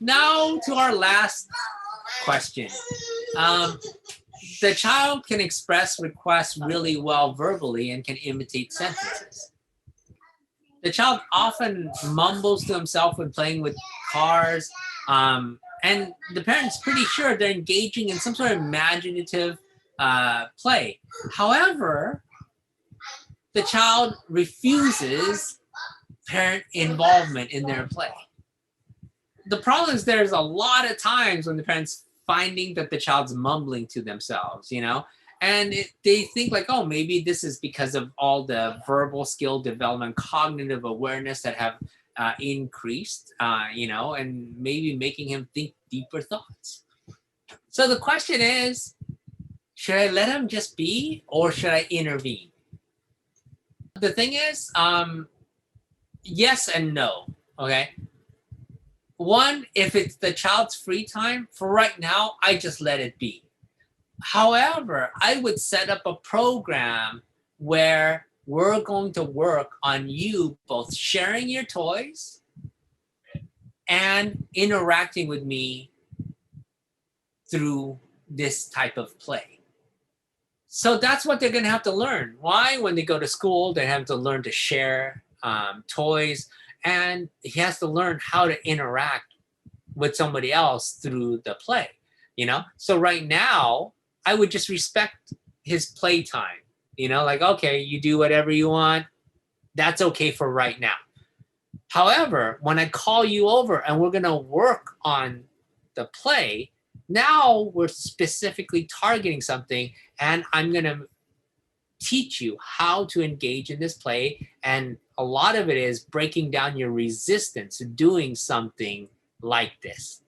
now to our last question. The child can express requests really well verbally and can imitate sentences. The child often mumbles to himself when playing with cars, and the parent's pretty sure they're engaging in some sort of imaginative play. However, the child refuses parent involvement in their play. The problem is there's a lot of times when the parents finding that the child's mumbling to themselves, and they think like, oh, maybe this is because of all the verbal skill development, cognitive awareness that have increased, and maybe making him think deeper thoughts. So the question is, should I let him just be or should I intervene? The thing is, yes and no, okay? One, if it's the child's free time, for right now, I just let it be. However, I would set up a program where we're going to work on you both sharing your toys and interacting with me through this type of play. So that's what they're going to have to learn. Why? When they go to school, they have to learn to share toys, and he has to learn how to interact with somebody else through the play, So right now, I would just respect his playtime, like, okay, you do whatever you want. That's okay for right now. However, when I call you over and we're going to work on the play, now we're specifically targeting something, and I'm going to teach you how to engage in this play. And a lot of it is breaking down your resistance to doing something like this.